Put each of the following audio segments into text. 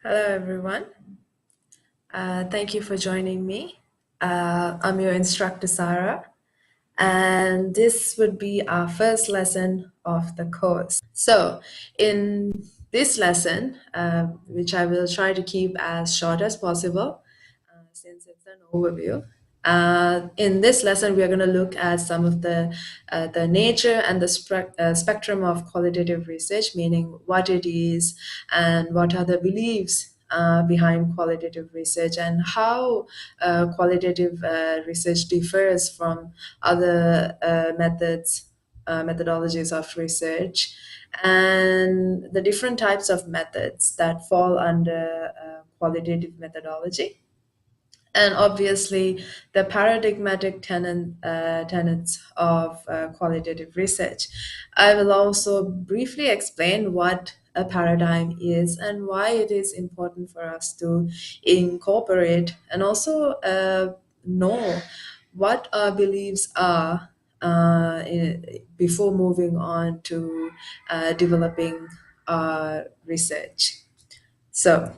Hello, everyone. Thank you for joining me. I'm your instructor, Sarah, and this would be our first lesson of the course. So, in this lesson, which I will try to keep as short as possible, since it's an overview. In this lesson, we are going to look at some of the nature and the spectrum of qualitative research, meaning what it is and what are the beliefs behind qualitative research and how qualitative research differs from other methodologies of research, and the different types of methods that fall under qualitative methodology, and obviously the paradigmatic tenets of qualitative research. I will also briefly explain what a paradigm is and why it is important for us to incorporate and also know what our beliefs are before moving on to developing research. So,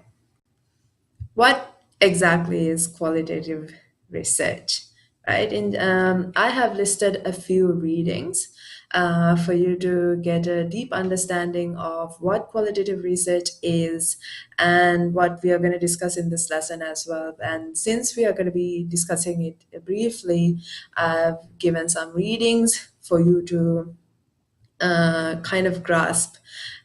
what exactly is qualitative research, right? I have listed a few readings for you to get a deep understanding of what qualitative research is and what we are going to discuss in this lesson as well. And since we are going to be discussing it briefly, I've given some readings for you to kind of grasp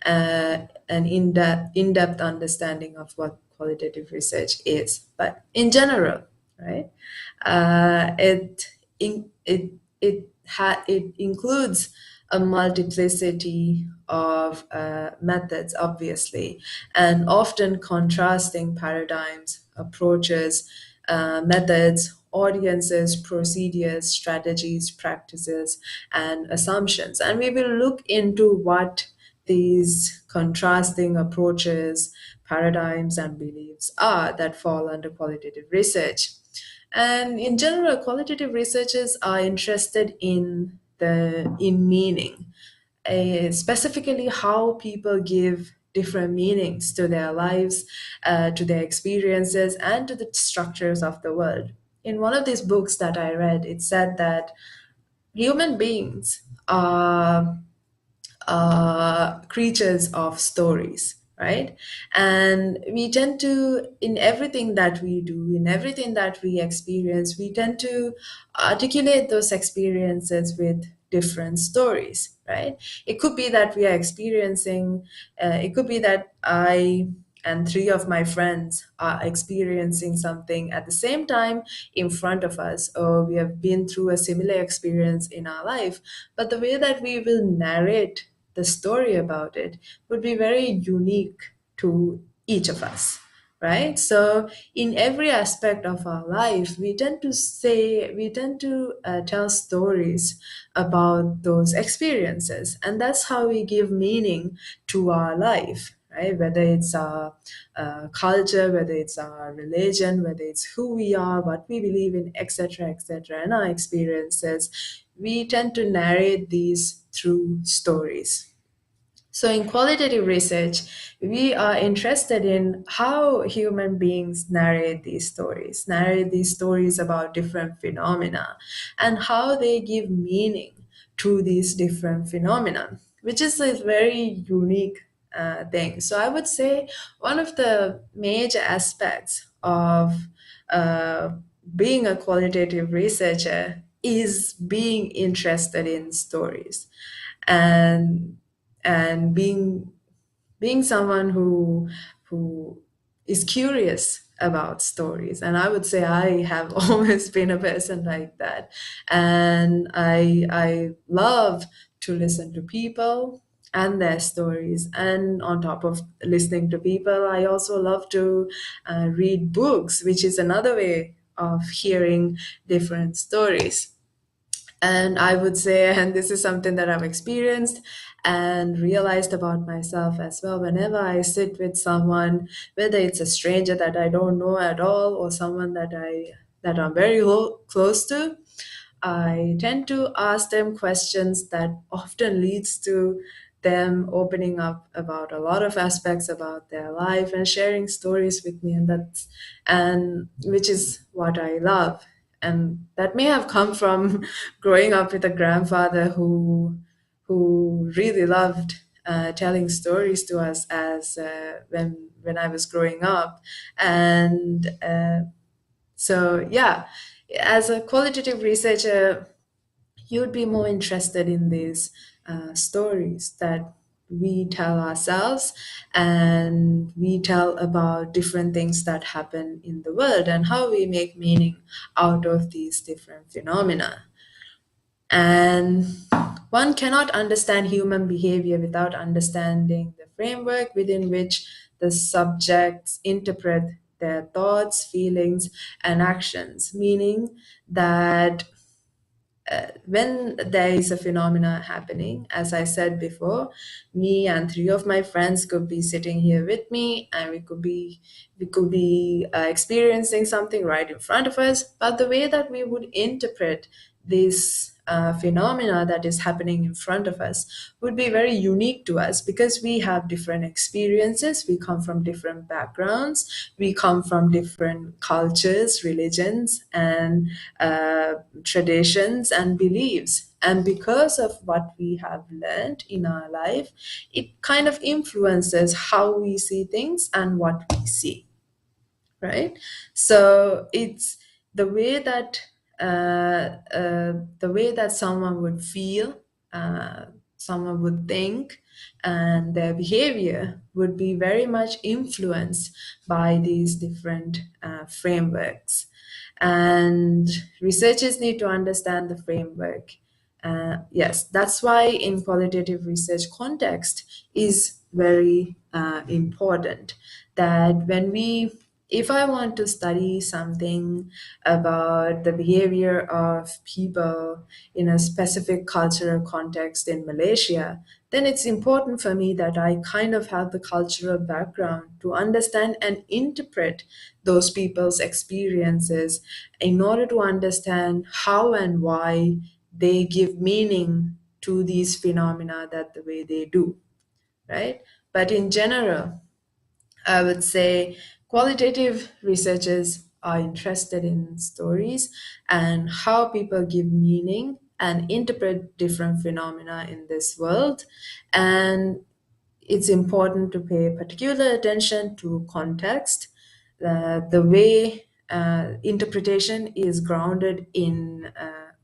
an in-depth understanding of what qualitative research is. But in general, right, it includes a multiplicity of methods, obviously, and often contrasting paradigms, approaches, methods, audiences, procedures, strategies, practices, and assumptions. And we will look into what these contrasting approaches, paradigms, and beliefs are that fall under qualitative research. And in general, qualitative researchers are interested in meaning, specifically how people give different meanings to their lives, to their experiences, and to the structures of the world. In one of these books that I read, it said that human beings are creatures of stories, right? And we tend to, in everything that we do, in everything that we experience, we tend to articulate those experiences with different stories, right? It could be that we are experiencing, it could be that I and three of my friends are experiencing something at the same time in front of us, or we have been through a similar experience in our life, but the way that we will narrate the story about it would be very unique to each of us, right? So in every aspect of our life, we tend to tell stories about those experiences, and that's how we give meaning to our life, right? Whether it's our culture, whether it's our religion, whether it's who we are, what we believe in, etc., and our experiences, we tend to narrate these through stories. So, in qualitative research, we are interested in how human beings narrate these stories about different phenomena, and how they give meaning to these different phenomena, which is a very unique thing. So, I would say one of the major aspects of uh, being a qualitative researcher is being interested in stories, and being someone who is curious about stories. And I would say I have always been a person like that, and I love to listen to people and their stories. And on top of listening to people, I also love to read books, which is another way of hearing different stories. And I would say, and this is something that I've experienced and realized about myself as well, whenever I sit with someone, whether it's a stranger that I don't know at all or someone that I'm very close to, I tend to ask them questions that often leads to them opening up about a lot of aspects about their life and sharing stories with me, and which is what I love. And that may have come from growing up with a grandfather who really loved telling stories to us as when I was growing up. And so yeah, as a qualitative researcher, you'd be more interested in these stories that we tell ourselves, and we tell about different things that happen in the world and how we make meaning out of these different phenomena. And one cannot understand human behavior without understanding the framework within which the subjects interpret their thoughts, feelings, and actions, meaning that when there is a phenomena happening, as I said before, me and three of my friends could be sitting here with me, and we could be experiencing something right in front of us. But the way that we would interpret this phenomena that is happening in front of us would be very unique to us, because we have different experiences, we come from different backgrounds, we come from different cultures, religions, and traditions and beliefs. And because of what we have learned in our life, it kind of influences how we see things and what we see, right? So it's the way that someone would feel, uh, someone would think, and their behavior would be very much influenced by these different frameworks. And researchers need to understand the framework. Yes, that's why in qualitative research, context is very important. That if I want to study something about the behavior of people in a specific cultural context in Malaysia, then it's important for me that I kind of have the cultural background to understand and interpret those people's experiences in order to understand how and why they give meaning to these phenomena that the way they do, right? But in general, I would say qualitative researchers are interested in stories and how people give meaning and interpret different phenomena in this world. And it's important to pay particular attention to context. The way interpretation is grounded in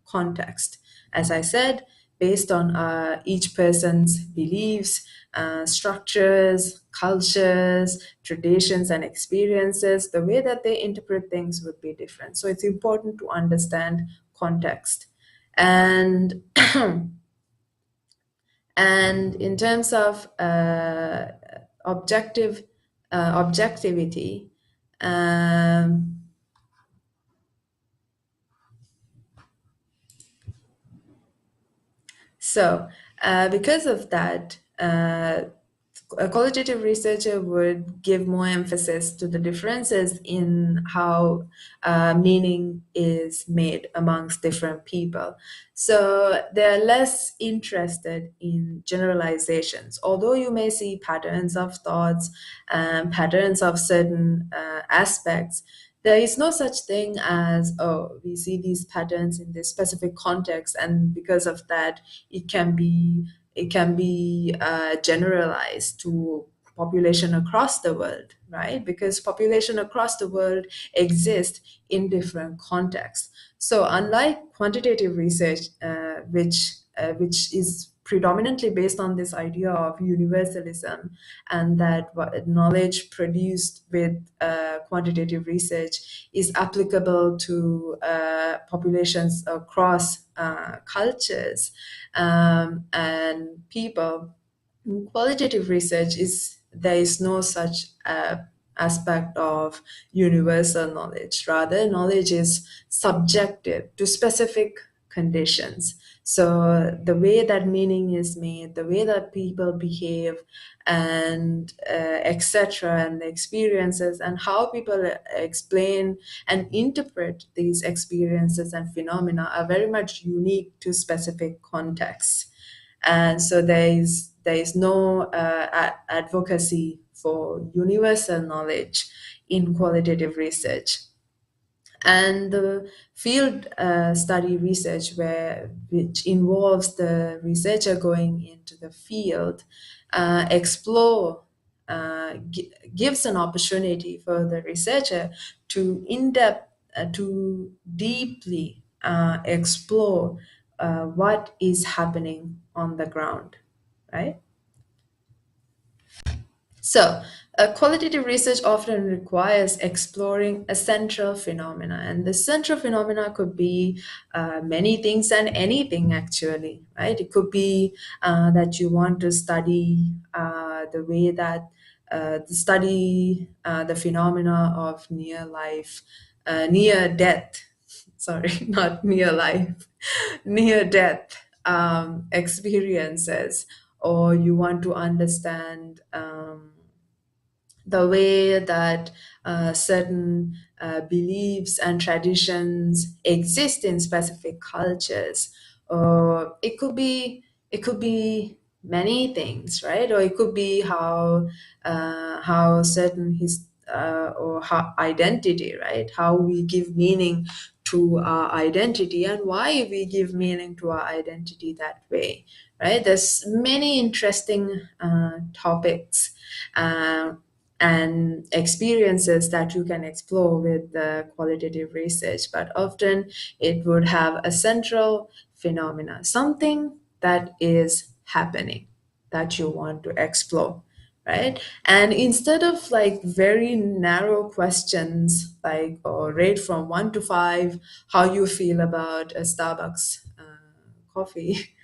context. As I said, based on each person's beliefs, structures, cultures, traditions, and experiences, the way that they interpret things would be different. So it's important to understand context. And and in terms of objectivity, um, so because of that, a qualitative researcher would give more emphasis to the differences in how meaning is made amongst different people. So they're less interested in generalizations, although you may see patterns of thoughts and patterns of certain aspects. There is no such thing as, oh, we see these patterns in this specific context, and because of that, it can be generalized to population across the world, right? Because population across the world exist in different contexts. So unlike quantitative research, which is predominantly based on this idea of universalism, and that knowledge produced with quantitative research is applicable to populations across cultures and people. Qualitative research is there is no such aspect of universal knowledge. Rather, knowledge is subjective to specific conditions. So the way that meaning is made, the way that people behave, and etc., and the experiences, and how people explain and interpret these experiences and phenomena are very much unique to specific contexts. And so there is no advocacy for universal knowledge in qualitative research. And the field study research, which involves the researcher going into the field, explore gives an opportunity for the researcher to to deeply explore what is happening on the ground, right? So, qualitative research often requires exploring a central phenomena, and the central phenomena could be many things and anything, actually, right? It could be that you want to study the way that the phenomena of near death, sorry, not near life, near death experiences, or you want to understand the way that certain beliefs and traditions exist in specific cultures. Or it could be many things, right? Or it could be how certain or how identity, right? How we give meaning to our identity and why we give meaning to our identity that way, right? There's many interesting topics uh, and experiences that you can explore with the qualitative research, but often it would have a central phenomena, something that is happening that you want to explore, right? And instead of like very narrow questions like, or rate from 1 to 5 how you feel about a Starbucks coffee,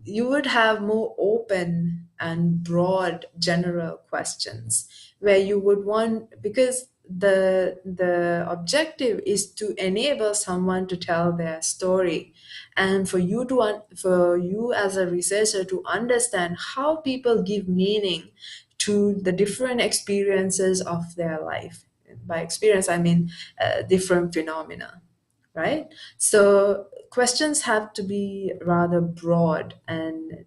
you would have more open and broad general questions where you would want, because the objective is to enable someone to tell their story, and for for you as a researcher to understand how people give meaning to the different experiences of their life. By experience I mean different phenomena, right? So questions have to be rather broad and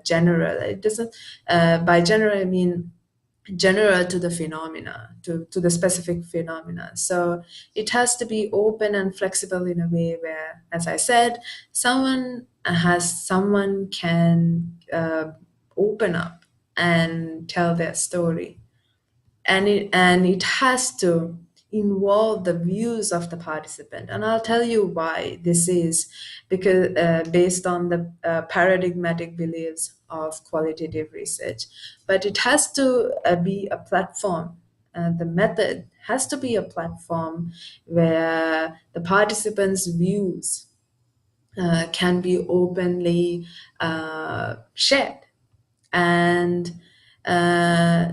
general. It doesn't, by general, I mean general to the phenomena, to the specific phenomena. So it has to be open and flexible in a way where, as I said, someone can open up and tell their story, and it has to involve the views of the participant. And I'll tell you why this is, because based on the paradigmatic beliefs of qualitative research. But it has to be a platform, the method has to be a platform where the participants views can be openly shared. And uh,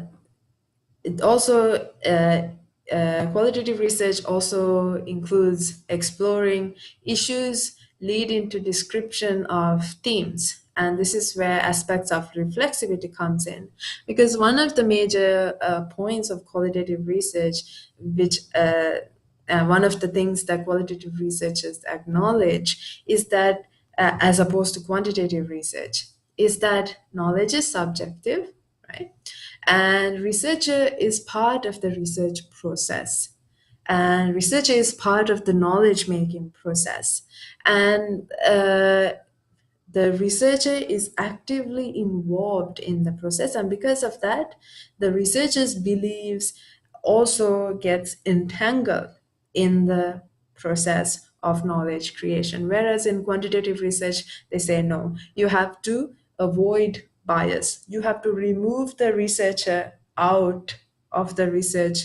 it also qualitative research also includes exploring issues leading to description of themes, and this is where aspects of reflexivity comes in, because one of the major points of qualitative research, which one of the things that qualitative researchers acknowledge is that, as opposed to quantitative research, is that knowledge is subjective, right? And researcher is part of the research process, and researcher is part of the knowledge making process. And the researcher is actively involved in the process, and because of that the researcher's beliefs also gets entangled in the process of knowledge creation. Whereas in quantitative research they say no, you have to avoid bias, you have to remove the researcher out of the research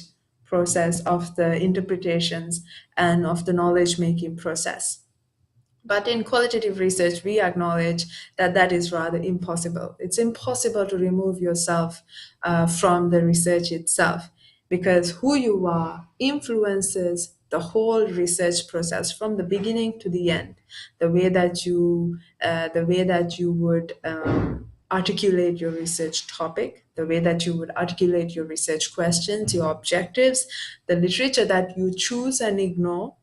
process, of the interpretations and of the knowledge making process. But in qualitative research, we acknowledge that that is rather impossible. It's impossible to remove yourself from the research itself, because who you are influences the whole research process from the beginning to the end. The way that you would articulate your research topic, the way that you would articulate your research questions, your objectives, the literature that you choose and ignore,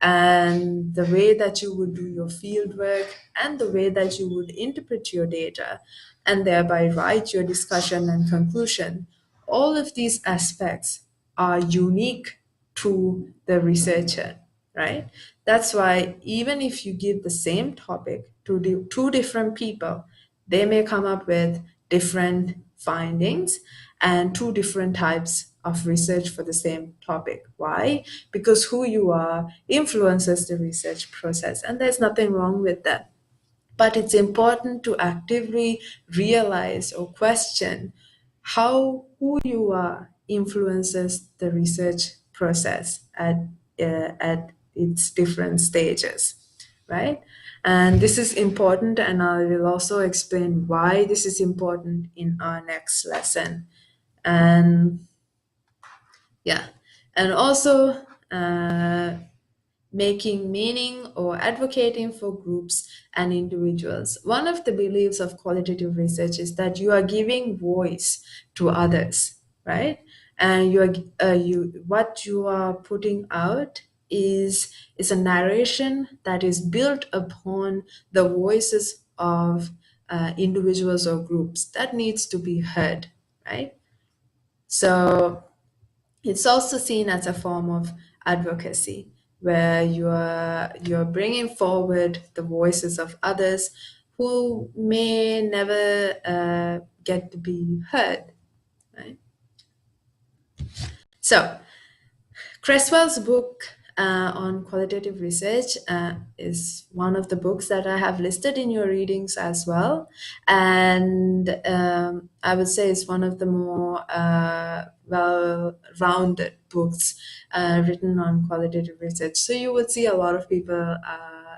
and the way that you would do your field work, and the way that you would interpret your data and thereby write your discussion and conclusion. All of these aspects are unique to the researcher, right? That's why even if you give the same topic to two different people, they may come up with different findings and two different types of research for the same topic. Why? Because who you are influences the research process, and there's nothing wrong with that. But it's important to actively realize or question how who you are influences the research process at its different stages, right? And this is important, and I will also explain why this is important in our next lesson. And yeah, and also making meaning or advocating for groups and individuals. One of the beliefs of qualitative research is that you are giving voice to others, right? And what you are putting out is a narration that is built upon the voices of individuals or groups that needs to be heard, right? So it's also seen as a form of advocacy, where you're bringing forward the voices of others who may never get to be heard. Right? So Cresswell's book on qualitative research is one of the books that I have listed in your readings as well. And I would say it's one of the more well rounded books written on qualitative research. So you would see a lot of people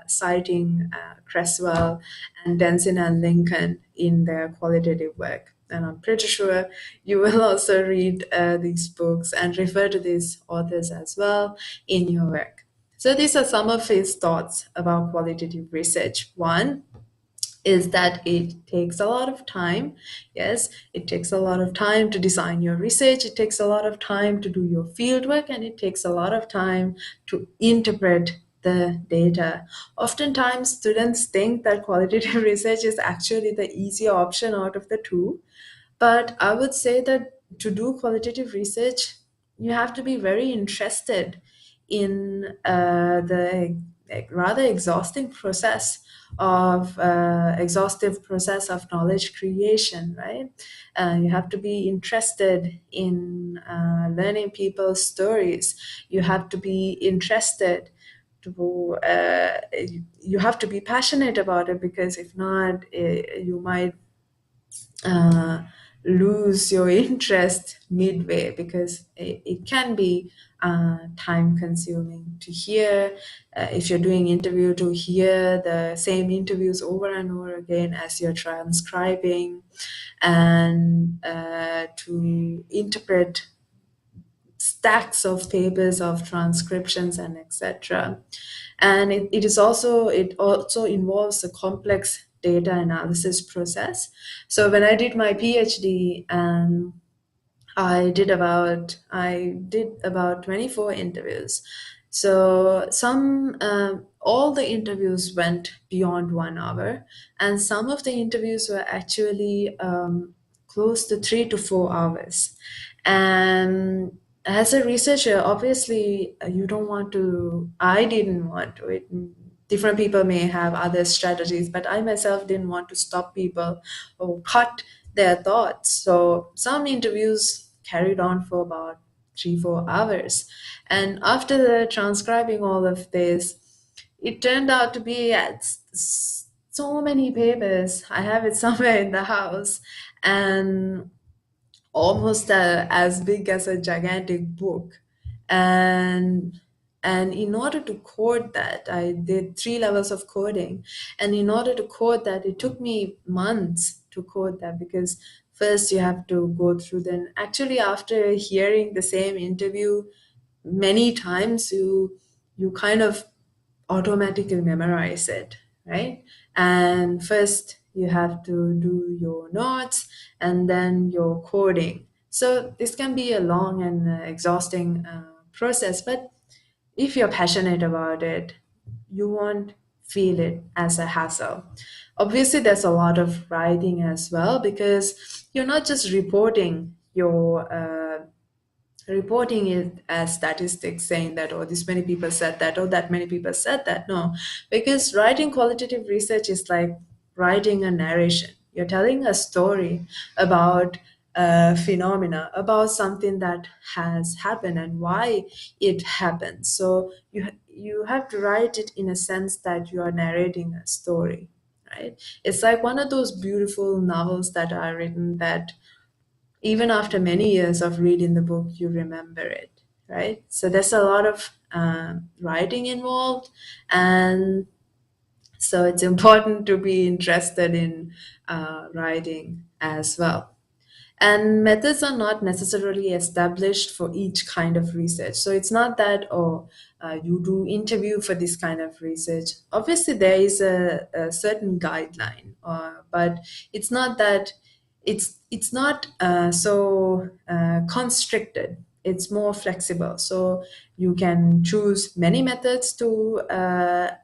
citing Cresswell and Denson and Lincoln in their qualitative work. And I'm pretty sure you will also read these books and refer to these authors as well in your work. So these are some of his thoughts about qualitative research. One is that it takes a lot of time. Yes, it takes a lot of time to design your research. It takes a lot of time to do your field work, and it takes a lot of time to interpret the data. Oftentimes, students think that qualitative research is actually the easier option out of the two. But I would say that to do qualitative research, you have to be very interested in the rather exhaustive process of knowledge creation, right? You have to be interested in learning people's stories. You have to be interested to you have to be passionate about it, because if not, you might uh, lose your interest midway, because it can be time consuming to hear, if you're doing interview, to hear the same interviews over and over again as you're transcribing, and to interpret stacks of papers of transcriptions and etc. And it also involves a complex data analysis process. So when I did my PhD, I did about 24 interviews. So all the interviews went beyond 1 hour, and some of the interviews were actually close to 3 to 4 hours. And as a researcher, obviously, you don't want to. I didn't want to. Different people may have other strategies, but I myself didn't want to stop people or cut their thoughts. So some interviews carried on for about 3 4 hours. And after the transcribing all of this, it turned out to be so many papers. I have it somewhere in the house, and almost as big as a gigantic book. And and in order to code that, I did 3 levels of coding. And in order to code that, it took me months to code that, because first you have to go through. Then actually, after hearing the same interview many times, you kind of automatically memorize it, right? And first you have to do your notes and then your coding. So this can be a long and exhausting process, but if you're passionate about it, you won't feel it as a hassle. Obviously, there's a lot of writing as well, because you're not just reporting it as statistics saying that, oh, this many people said that, oh, that many people said that. No, because writing qualitative research is like writing a narration. You're telling a story about a phenomena, about something that has happened and why it happened. So you have to write it in a sense that you are narrating a story, right? It's like one of those beautiful novels that are written that even after many years of reading the book, you remember it, right? So there's a lot of writing involved, and so it's important to be interested in writing as well. And methods are not necessarily established for each kind of research. So it's not that, oh, you do interview for this kind of research. Obviously, there is a certain guideline, but it's not that it's not so constricted. It's more flexible. So you can choose many methods to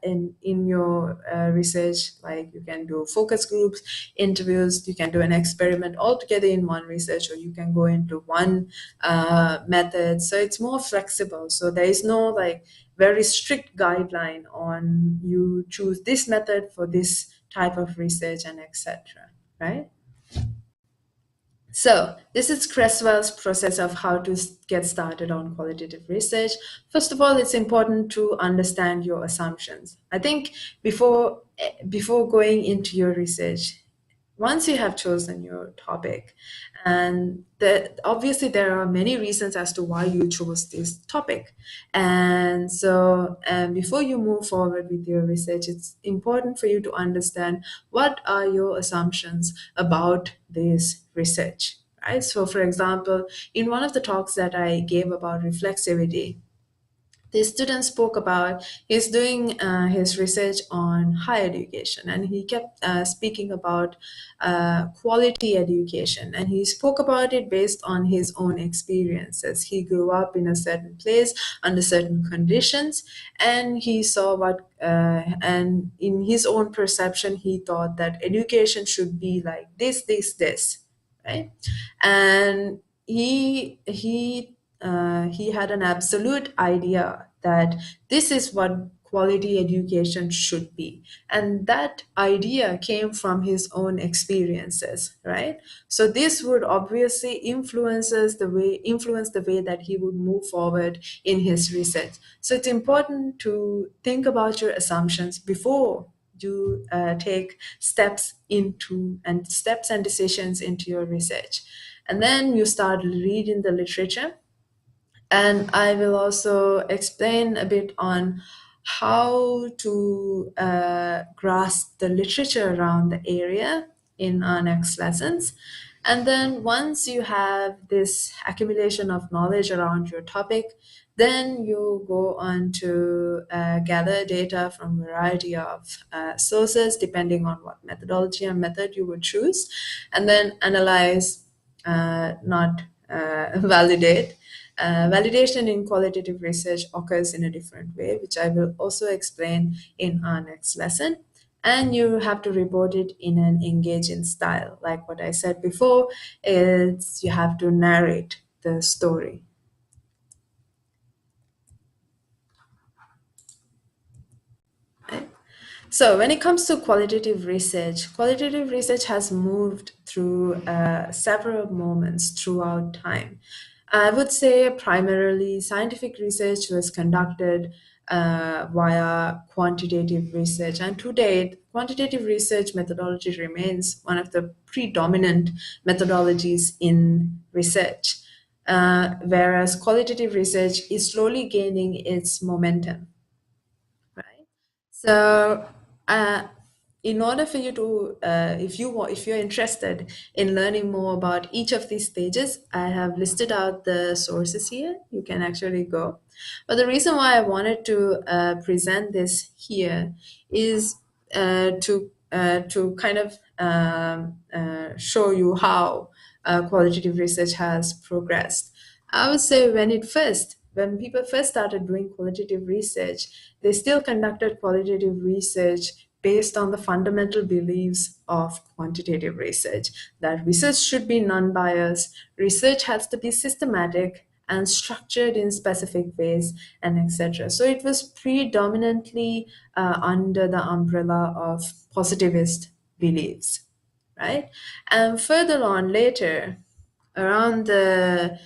in your research. Like you can do focus groups, interviews, you can do an experiment all together in one research, or you can go into one method. So it's more flexible. So there is no like very strict guideline on you choose this method for this type of research and etc. Right? So, this is Creswell's process of how to get started on qualitative research. First of all, it's important to understand your assumptions. I think before going into your research, once you have chosen your topic, and obviously there are many reasons as to why you chose this topic, and so before you move forward with your research, it's important for you to understand what are your assumptions about this research, right? So for example, in one of the talks that I gave about reflexivity, the student spoke about he's doing his research on higher education, and he kept speaking about quality education, and he spoke about it based on his own experiences. He grew up in a certain place under certain conditions, and he saw what and in his own perception he thought that education should be like this, right? And he had an absolute idea that this is what quality education should be, and that idea came from his own experiences, right? So this would obviously influence the way that he would move forward in his research. So it's important to think about your assumptions before you take steps and decisions into your research, and then you start reading the literature. And I will also explain a bit on how to grasp the literature around the area in our next lessons. And then once you have this accumulation of knowledge around your topic, then you go on to gather data from a variety of sources, depending on what methodology and method you would choose, and then analyze, not validate. Validation in qualitative research occurs in a different way, which I will also explain in our next lesson. And you have to report it in an engaging style. Like what I said before, is you have to narrate the story. Right? So when it comes to qualitative research has moved through several moments throughout time. I would say primarily scientific research was conducted via quantitative research, and to date, quantitative research methodology remains one of the predominant methodologies in research, whereas qualitative research is slowly gaining its momentum, right? So, uh, in order for you to, if you're interested in learning more about each of these stages, I have listed out the sources here. You can actually go. But the reason why I wanted to present this here is to kind of show you how qualitative research has progressed. I would say when people first started doing qualitative research, they still conducted qualitative research based on the fundamental beliefs of quantitative research, that research should be non-biased, research has to be systematic and structured in specific ways, and etc. So it was predominantly under the umbrella of positivist beliefs, right? And further on later, around the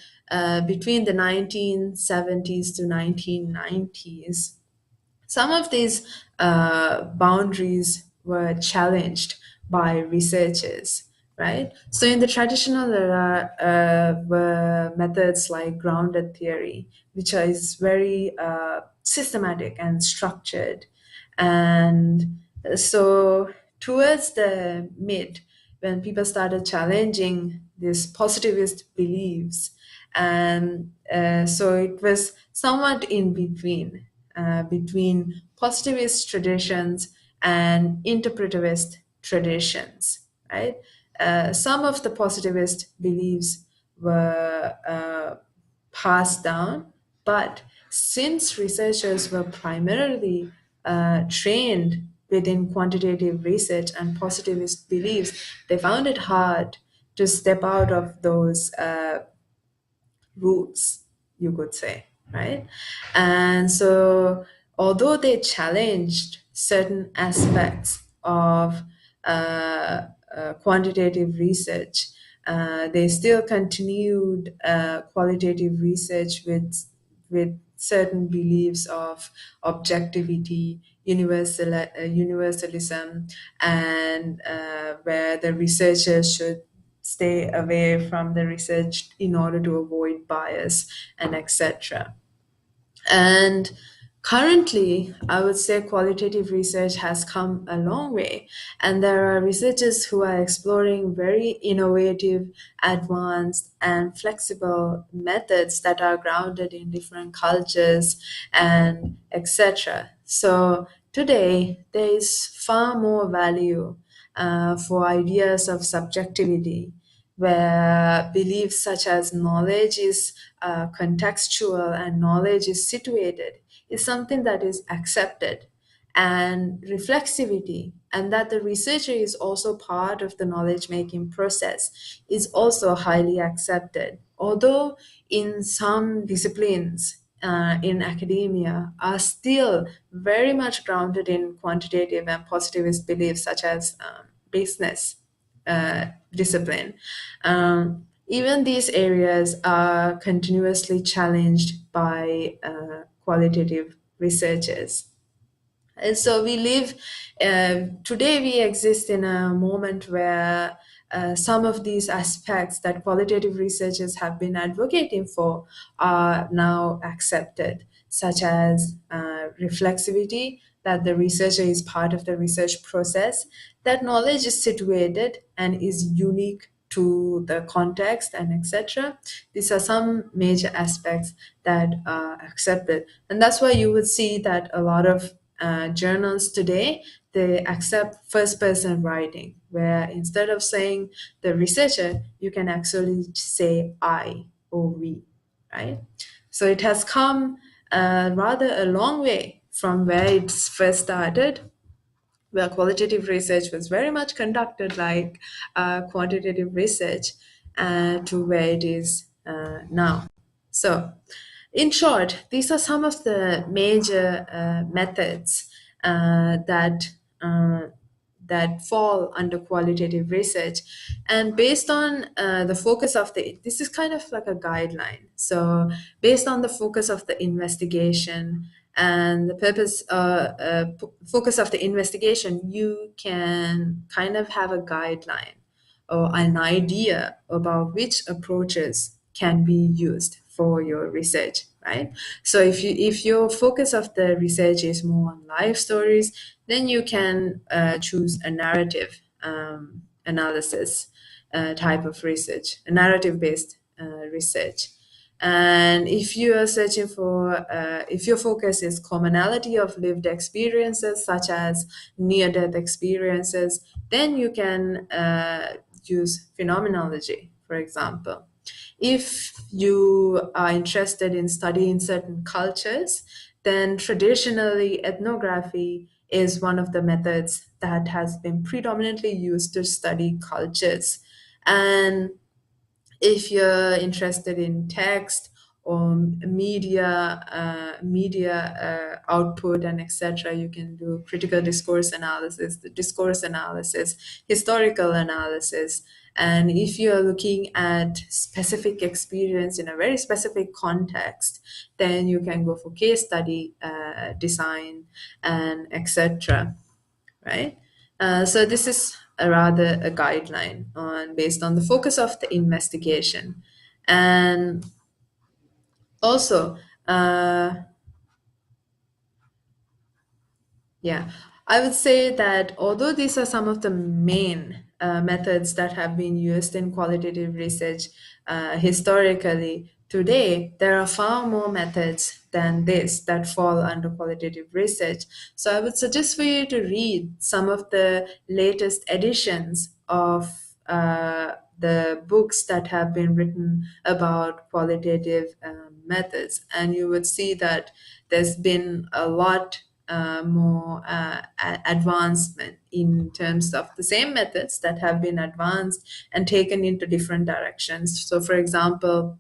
between the 1970s to 1990s, some of these boundaries were challenged by researchers, right? So in the traditional era were methods like grounded theory, which is very systematic and structured. And so towards the mid, when people started challenging these positivist beliefs, and so it was somewhat in between, between positivist traditions and interpretivist traditions, right? Some of the positivist beliefs were passed down, but since researchers were primarily trained within quantitative research and positivist beliefs, they found it hard to step out of those roots, you could say, right? And so, although they challenged certain aspects of quantitative research, they still continued qualitative research with certain beliefs of objectivity, universalism, and where the researchers should stay away from the research in order to avoid bias and etc. And currently, I would say qualitative research has come a long way, and there are researchers who are exploring very innovative, advanced, and flexible methods that are grounded in different cultures and etc. So today, there is far more value for ideas of subjectivity, where beliefs such as knowledge is contextual and knowledge is situated, is something that is accepted, and reflexivity, and that the researcher is also part of the knowledge making process, is also highly accepted. Although in some disciplines in academia are still very much grounded in quantitative and positivist beliefs, such as business discipline. Even these areas are continuously challenged by qualitative researchers. And so we live, today we exist in a moment where some of these aspects that qualitative researchers have been advocating for are now accepted, such as reflexivity, that the researcher is part of the research process, that knowledge is situated and is unique to the context and etc. These are some major aspects that are accepted. And that's why you would see that a lot of journals today, they accept first person writing, where instead of saying the researcher, you can actually say I or we, right? So it has come rather a long way from where it first started, where qualitative research was very much conducted like quantitative research, to where it is now. So, in short, these are some of the major methods that that fall under qualitative research, and based on the focus of the, this is kind of like a guideline. So based on the focus of the investigation and the focus of the investigation, you can kind of have a guideline or an idea about which approaches can be used for your research, right? So if your focus of the research is more on life stories, then you can choose a narrative analysis type of research, a narrative based research. And if you are searching for, if your focus is commonality of lived experiences, such as near death experiences, then you can use phenomenology, for example. If you are interested in studying certain cultures, then traditionally ethnography is one of the methods that has been predominantly used to study cultures. And if you're interested in text or media output and etc., you can do critical discourse analysis, the discourse analysis, historical analysis. And if you're looking at specific experience in a very specific context, then you can go for case study design and etc., right? So this is a rather a guideline on based on the focus of the investigation, and also, uh, yeah, I would say that although these are some of the main methods that have been used in qualitative research historically, today there are far more methods than this that fall under qualitative research. So I would suggest for you to read some of the latest editions of the books that have been written about qualitative methods, and you would see that there's been a lot more advancement in terms of the same methods that have been advanced and taken into different directions. So, for example,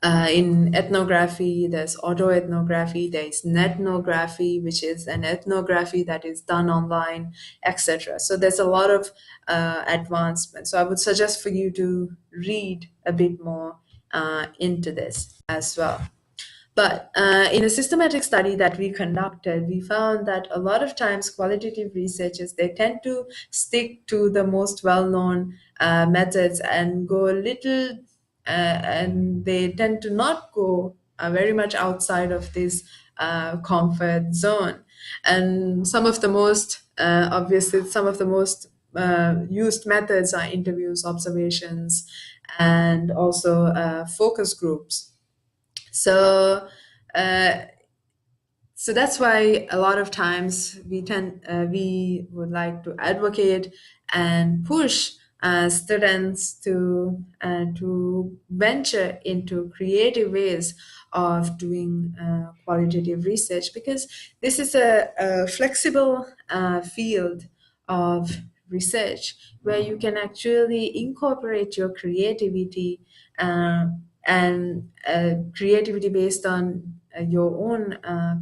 in ethnography, there's autoethnography, there's nethnography, which is an ethnography that is done online, etc. So there's a lot of advancement. So I would suggest for you to read a bit more into this as well. But in a systematic study that we conducted, we found that a lot of times qualitative researchers, they tend to stick to the most well-known methods and go a little, and they tend to not go very much outside of this comfort zone. And some of the most, obviously, some of the most used methods are interviews, observations, and also focus groups. So, uh, so that's why a lot of times we would like to advocate and push students to venture into creative ways of doing qualitative research, because this is a flexible field of research where you can actually incorporate your creativity uh, and creativity based on your own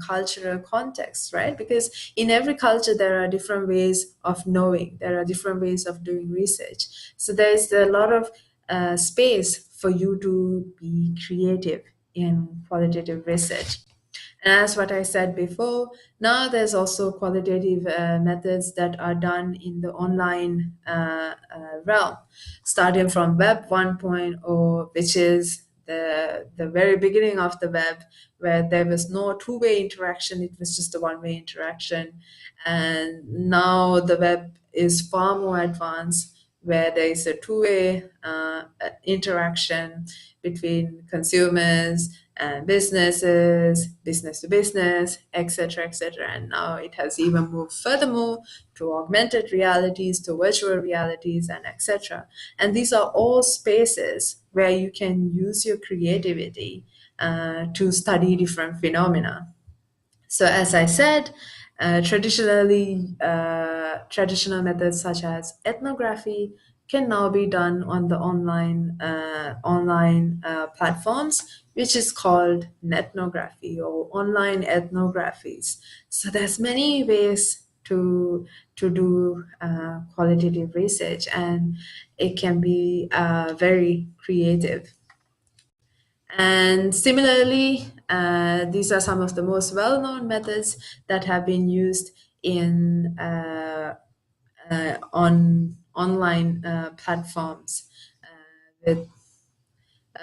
cultural context, right? Because in every culture, there are different ways of knowing, there are different ways of doing research. So there's a lot of space for you to be creative in qualitative research. And as what I said before, now there's also qualitative methods that are done in the online realm, starting from Web 1.0, which is the very beginning of the web, where there was no two-way interaction, it was just a one-way interaction. And now the web is far more advanced, where there is a two-way interaction between consumers and businesses, business to business, etc., etc. And now it has even moved furthermore to augmented realities, to virtual realities, and etc. And these are all spaces where you can use your creativity to study different phenomena. So, as I said, traditional methods such as ethnography can now be done on the online platforms, which is called nethnography or online ethnographies. So, there's many ways to do qualitative research, and it can be very creative. And similarly, these are some of the most well-known methods that have been used in on online platforms. With,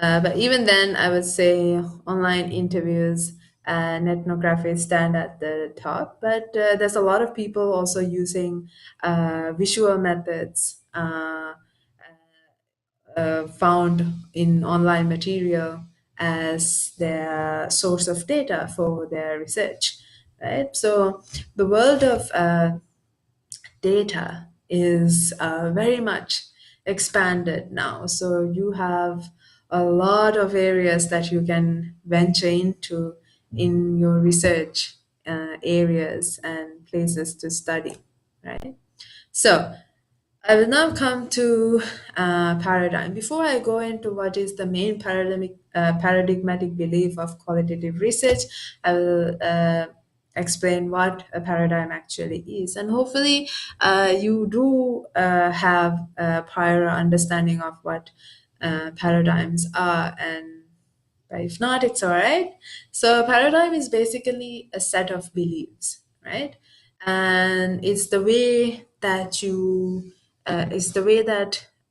but even then, I would say online interviews and ethnography stand at the top. But there's a lot of people also using visual methods found in online material as their source of data for their research, right? So the world of data is very much expanded now. So you have a lot of areas that you can venture into in your research areas and places to study, right? So I will now come to paradigm. Before I go into what is the main paradigmatic belief of qualitative research, I will explain what a paradigm actually is. And hopefully, you do have a prior understanding of what paradigms are, and if not, it's all right. So, a paradigm is basically a set of beliefs, right? And it's the way that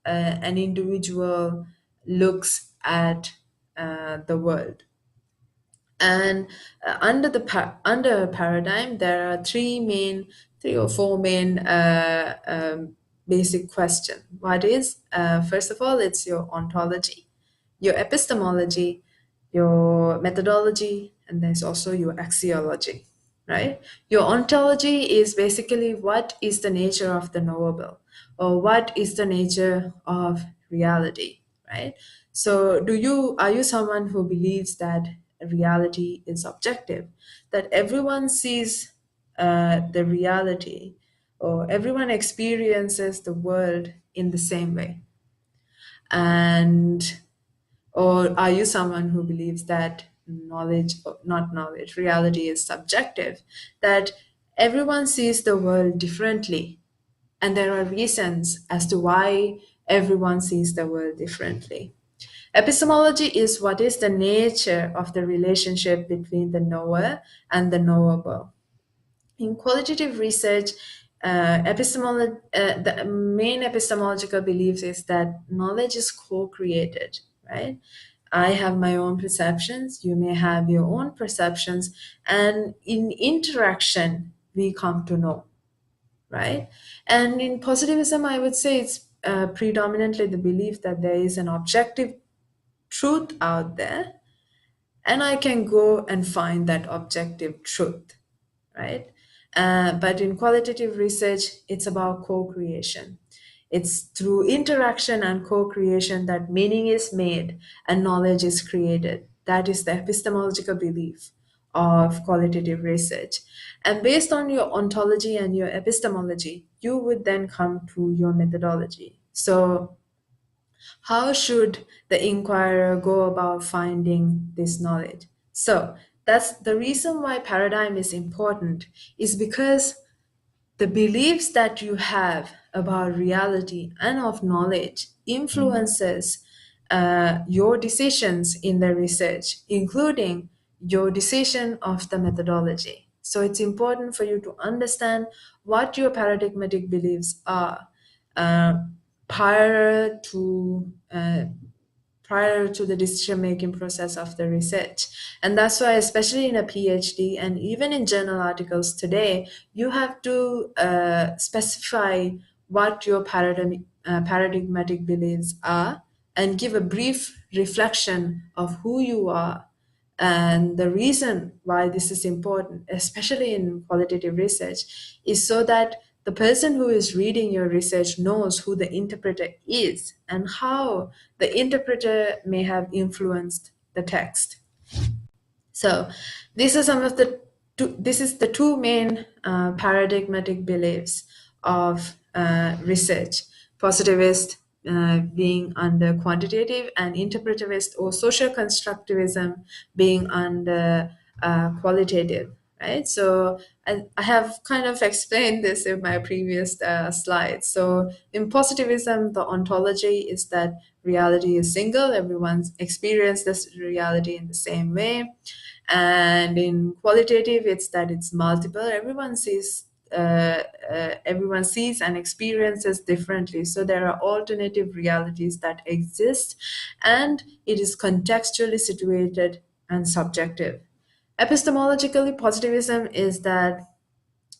an individual looks at the world. And under a paradigm, there are three or four main basic questions. What is first of all, it's your ontology, your epistemology, your methodology, and there's also your axiology, right? Your ontology is basically what is the nature of the knowable, or what is the nature of reality, right? So, are you someone who believes that reality is objective, that everyone sees the reality, or everyone experiences the world in the same way? And or are you someone who believes that not knowledge, reality is subjective, that everyone sees the world differently, and there are reasons as to why everyone sees the world differently? Epistemology is what is the nature of the relationship between the knower and the knowable. In qualitative research, the main epistemological belief is that knowledge is co-created, right? I have my own perceptions, you may have your own perceptions, and in interaction, we come to know, right? And in positivism, I would say it's predominantly the belief that there is an objective truth out there, and I can go and find that objective truth, right? But in qualitative research, it's about co creation. It's through interaction and co creation that meaning is made and knowledge is created. That is the epistemological belief of qualitative research. And based on your ontology and your epistemology, you would then come to your methodology. So, how should the inquirer go about finding this knowledge? So, that's the reason why paradigm is important, is because the beliefs that you have about reality and of knowledge influences your decisions in the research, including your decision of the methodology. So it's important for you to understand what your paradigmatic beliefs are uh, prior to uh, prior to the decision making process of the research. And that's why, especially in a PhD and even in journal articles today, you have to specify what your paradigmatic beliefs are, and give a brief reflection of who you are and the reason why this is important, especially in qualitative research, is so that the person who is reading your research knows who the interpreter is and how the interpreter may have influenced the text. So these are some of the this is the two main paradigmatic beliefs of research: positivist being under quantitative, and interpretivist or social constructivism being under qualitative. Right. So I have kind of explained this in my previous slides. So in positivism, the ontology is that reality is single. Everyone's experienced this reality in the same way. And in qualitative, it's that it's multiple. Everyone sees and experiences differently. So there are alternative realities that exist, and it is contextually situated and subjective. Epistemologically, positivism is that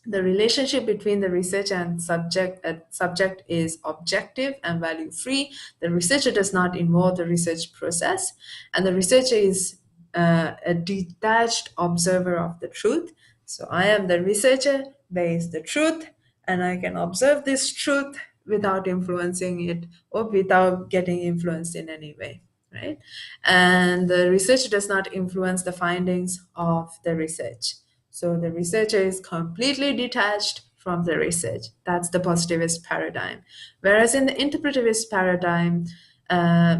the relationship between the researcher and subject is objective and value free. The researcher does not involve the research process, and the researcher is a detached observer of the truth. So I am the researcher, there is the truth, and I can observe this truth without influencing it or without getting influenced in any way. right? And the research does not influence the findings of the research. So the researcher is completely detached from the research. That's the positivist paradigm. Whereas in the interpretivist paradigm, uh,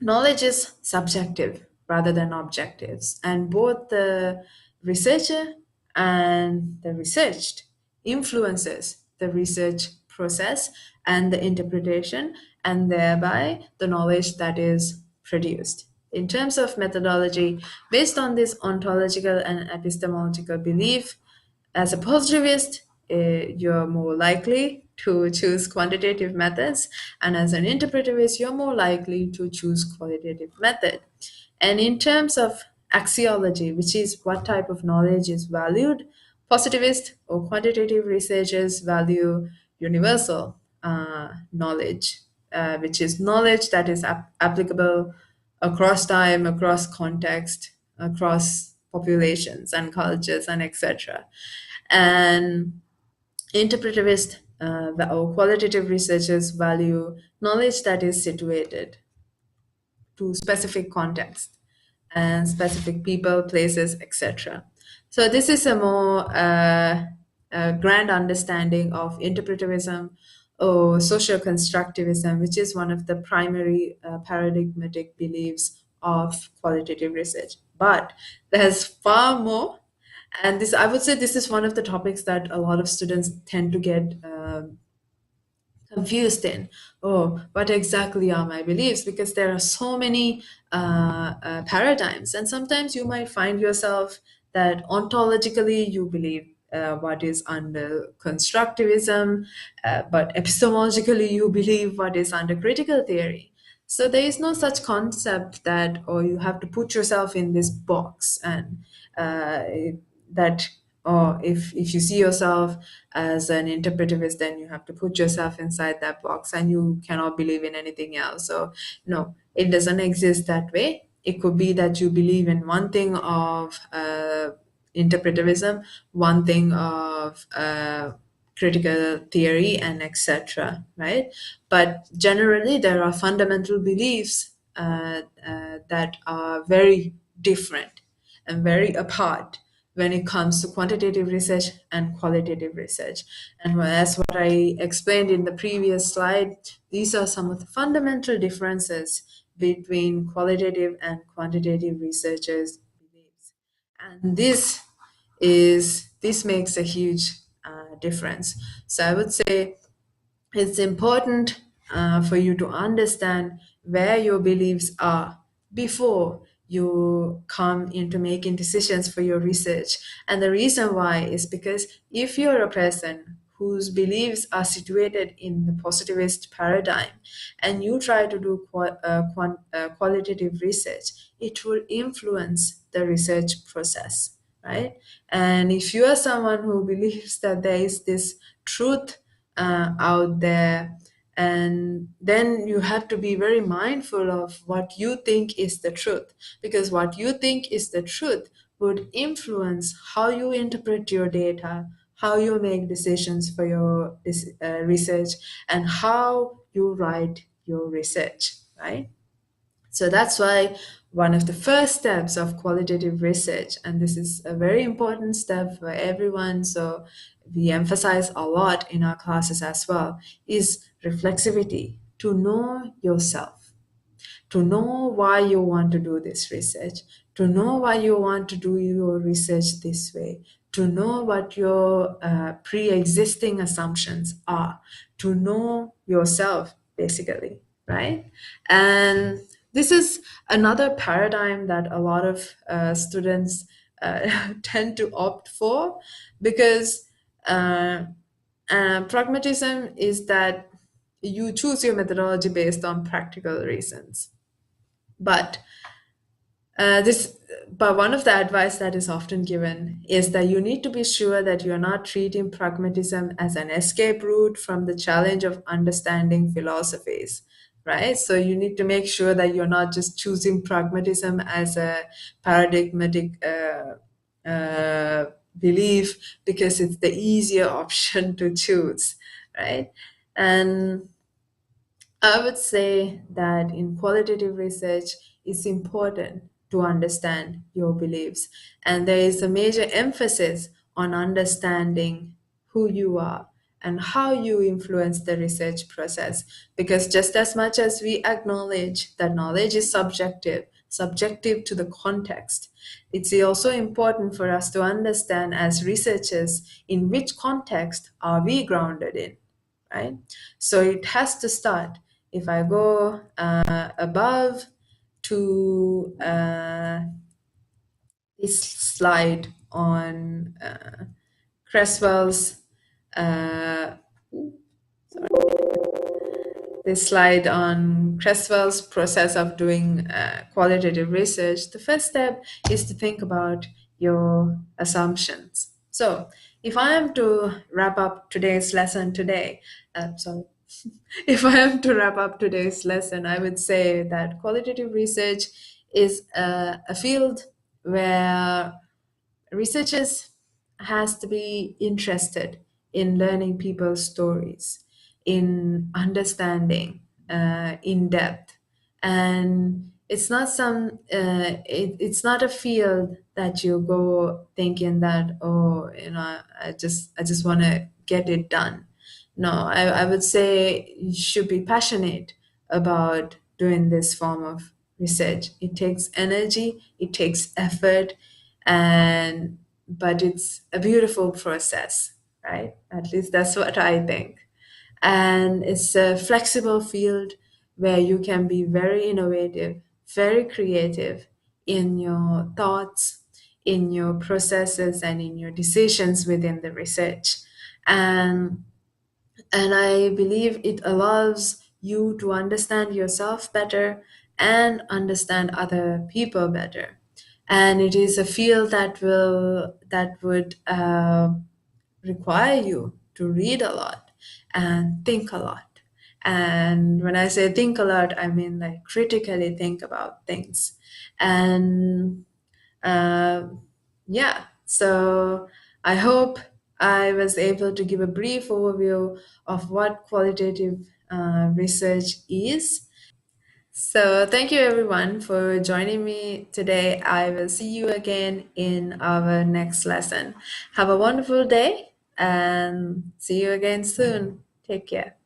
knowledge is subjective rather than objectives, and both the researcher and the researched influences the research process and the interpretation, and thereby the knowledge that is produced. In terms of methodology, based on this ontological and epistemological belief, as a positivist, you're more likely to choose quantitative methods, and as an interpretivist, you're more likely to choose qualitative method. And in terms of axiology, which is what type of knowledge is valued, positivist or quantitative researchers value universal knowledge, which is knowledge that is applicable across time, across context, across populations and cultures and etc. And interpretivist or qualitative researchers value knowledge that is situated to specific context and specific people, places, etc. So this is a more grand understanding of interpretivism or social constructivism, which is one of the primary paradigmatic beliefs of qualitative research. But there's far more, and this I would say this is one of the topics that a lot of students tend to get confused in. Oh, what exactly are my beliefs? Because there are so many paradigms, and sometimes you might find yourself that ontologically you believe what is under constructivism, but epistemologically you believe what is under critical theory. So there is no such concept that, or you have to put yourself in this box, and uh, that, or if you see yourself as an interpretivist, then you have to put yourself inside that box and you cannot believe in anything else. So no, it doesn't exist that way. It could be that you believe in one thing of interpretivism, one thing of critical theory, and etc., right? But generally there are fundamental beliefs that are very different and very apart when it comes to quantitative research and qualitative research. And as what I explained in the previous slide, these are some of the fundamental differences between qualitative and quantitative researchers' beliefs. And this makes a huge difference. So I would say it's important for you to understand where your beliefs are before you come into making decisions for your research. And the reason why is because if you're a person whose beliefs are situated in the positivist paradigm and you try to do qualitative research, it will influence the research process, right? And if you are someone who believes that there is this truth out there, and then you have to be very mindful of what you think is the truth, because what you think is the truth would influence how you interpret your data, how you make decisions for your research, and how you write your research, right? So that's why one of the first steps of qualitative research, and this is a very important step for everyone, so we emphasize a lot in our classes as well, is reflexivity, to know yourself, to know why you want to do this research, to know why you want to do your research this way, to know what your pre existing assumptions are, to know yourself, basically, right? And this is another paradigm that a lot of students tend to opt for, because uh, pragmatism is that you choose your methodology based on practical reasons. But this, but one of the advice that is often given is that you need to be sure that you're not treating pragmatism as an escape route from the challenge of understanding philosophies, right? So you need to make sure that you're not just choosing pragmatism as a paradigmatic belief because it's the easier option to choose, right? And I would say that in qualitative research, it's important to understand your beliefs. And there is a major emphasis on understanding who you are and how you influence the research process. Because just as much as we acknowledge that knowledge is subjective to the context, it's also important for us to understand as researchers in which context are we grounded in, right? So it has to start. If I go above to this slide on Creswell's, uh, this slide on Creswell's process of doing qualitative research, the first step is to think about your assumptions. So, if I am to wrap up today's lesson today, sorry, if I am to wrap up today's lesson, I would say that qualitative research is a field where researchers has to be interested in learning people's stories, in understanding in depth, and it's not a field that you go thinking that, oh, I just want to get it done. No, I would say you should be passionate about doing this form of research. It takes energy, it takes effort, and but it's a beautiful process, right? At least that's what I think. And it's a flexible field where you can be very innovative, very creative in your thoughts, in your processes, and in your decisions within the research. And I believe it allows you to understand yourself better and understand other people better. And it is a field that would require you to read a lot and think a lot. And when I say think a lot, I mean like critically think about things. And uh, yeah, so I hope I was able to give a brief overview of what qualitative research is. So, thank you everyone for joining me today. I will see you again in our next lesson. Have a wonderful day and see you again soon. Take care.